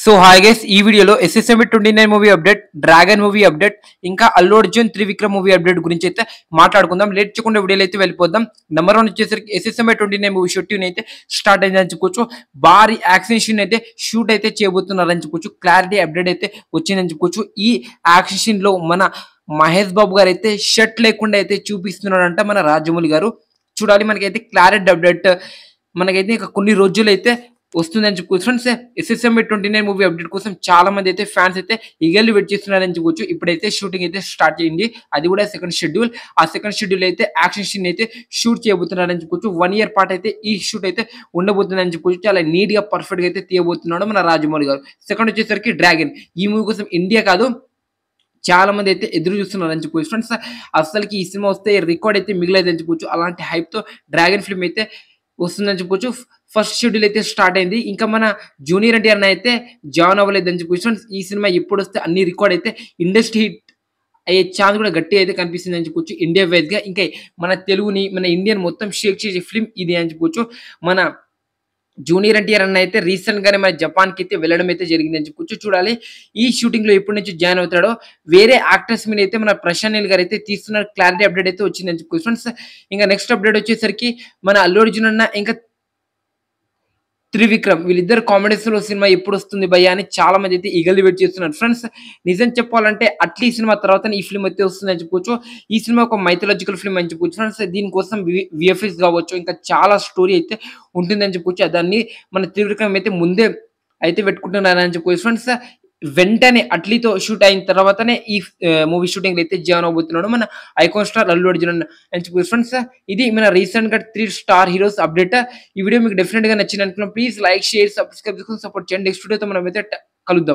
So hi guys, ఈ వీడియోలో SSMB 29 movie update, dragon movie update, ఇంకా అల్లు అర్జున్ త్రివిక్రమ్ మూవీ అప్డేట్ గురించి అయితే మాట్లాడుకుందాం. లేట్ చేయకుండా వీడియోలో అయితే వెళ్ళిపోదాం. నెంబర్ 1 వచ్చేసరికి ఎస్ఎస్ఎంబి 29 మూవీ షూటింగ్ అయితే స్టార్ట్ అయిందని చెప్పుకోవచ్చు. భారీ యాక్షన్ సీన్ అయితే షూట్ అయితే చేయబోతున్నారని చెప్పుకోవచ్చు. క్లారిటీ అప్డేట్ అయితే వచ్చిందని చెప్పుకోవచ్చు. ఈ యాక్షన్ సీన్ లో మన మహేష్ బాబు గారు అయితే షర్ట్ లేకుండా అయితే చూపిస్తున్నాడంట మన రాజమౌళి గారు. చూడాలి, మనకైతే క్లారిటీ అప్డేట్ మనకైతే ఇంకా కొన్ని రోజులు అయితే వస్తుందని చెప్పుకోవచ్చు. ఫ్రెండ్స్, ఎస్ఎస్ఎంబి 29 మూవీ అప్డేట్ కోసం చాలా మంది అయితే ఫ్యాన్స్ అయితే ఈగర్లీ వెయిట్ చేస్తున్నారని చెప్పుకోవచ్చు. ఇప్పుడైతే షూటింగ్ అయితే స్టార్ట్ చేయండి, అది కూడా సెకండ్ షెడ్యూల్. ఆ సెకండ్ షెడ్యూల్ అయితే యాక్షన్ సీన్ అయితే షూట్ చేయబోతున్నారని చెప్పుకోవచ్చు. 1 year పాటు అయితే ఈ షూట్ అయితే ఉండబోతుందని చెప్పుకోవచ్చు. చాలా నీట్ గా పర్ఫెక్ట్ గా అయితే తీయబోతున్నాడు మన రాజమౌళి గారు. సెకండ్ వచ్చేసరికి డ్రాగన్. ఈ మూవీ కోసం ఇండియా కాదు, చాలా మంది అయితే ఎదురు చూస్తున్నారు అని చెప్పుకోవచ్చు. ఫ్రెండ్స్, అసలుకి ఈ సినిమా వస్తే రికార్డ్ అయితే మిగిలేదని చెప్పుకోవచ్చు. అలాంటి హైప్ తో డ్రాగన్ ఫిల్మ్ అయితే వస్తుందని చెప్పుకోవచ్చు. ఫస్ట్ షెడ్యూల్ అయితే స్టార్ట్ అయింది. ఇంకా మన జూనియర్ ఎన్టీఆర్ అయితే జాయిన్ అవ్వలేదని చెప్పుకోవచ్చు. ఫ్రెండ్స్, ఈ సినిమా ఎప్పుడు వస్తే అన్ని రికార్డ్ అయితే ఇండస్ట్రీ హిట్ అయ్యే ఛాన్స్ కూడా గట్టి అయితే కనిపిస్తుంది అని చెప్పుకోవచ్చు. ఇండియా వైజ్ గా ఇంకా మన తెలుగుని, మన ఇండియన్ మొత్తం షేక్ చేసే ఫిల్మ్ ఇది అని చెప్పుకోవచ్చు. మన జూనియర్ ఎన్టీఆర్ అయితే రీసెంట్ గానే మన జపాన్ కి అయితే వెళ్ళడం అయితే జరిగింది అని చెప్పుకోవచ్చు. చూడాలి ఈ షూటింగ్ లో ఎప్పటి నుంచి జాయిన్ అవుతాడో. వేరే యాక్టర్స్ మీద అయితే మన ప్రశాంత్ నీల్ గారు అయితే తీస్తున్న క్లారిటీ అప్డేట్ అయితే వచ్చిందని చెప్పుకోవచ్చు. ఫ్రెండ్స్, ఇంకా నెక్స్ట్ అప్డేట్ వచ్చేసరికి మన అల్లు అర్జున్ అన్న ఇంకా త్రివిక్రమ్ వీళ్ళిద్దరు కామెడీస్ లో సినిమా ఎప్పుడు వస్తుంది భయ్యా అని చాలా మంది అయితే ఈగర్లీ వెయిట్ చేస్తున్నారు. ఫ్రెండ్స్, నిజం చెప్పాలంటే అట్లీ సినిమా తర్వాత ఈ ఫిల్మ్ అయితే వస్తుంది అని చెప్పుకోవచ్చు. ఈ సినిమా ఒక మైథలాజికల్ ఫిల్మ్ అని చెప్పుకోవచ్చు. ఫ్రెండ్స్, దీనికోసం విఎఫ్ఎక్స్ కావచ్చు, ఇంకా చాలా స్టోరీ అయితే ఉంటుందని చెప్పుకోవచ్చు. దాన్ని మన త్రివిక్రమ్ అయితే ముందే అయితే పెట్టుకుంటున్నారని చెప్పుకోవచ్చు. ఫ్రెండ్స్, వెంటనే అట్లీతో షూట్ అయిన తర్వాతనే ఈ మూవీ షూటింగ్ అయితే జాయిన్ అవబోతున్నాడు మన ఐకాన్ స్టార్ అల్లు అర్జున్ అని చెప్పుకోవచ్చు. ఫ్రెండ్స్, ఇది మన రీసెంట్ గా 3 స్టార్ హీరోస్ అప్డేట్. ఈ వీడియో మీకు డెఫినెట్ గా నచ్చింది అనుకున్నాం. ప్లీజ్ లైక్, షేర్, సబ్స్క్రైబ్ చేసుకుని సపోర్ట్ చేయండి. నెక్స్ట్ వీడియోతో మనం అయితే కలుద్దాం.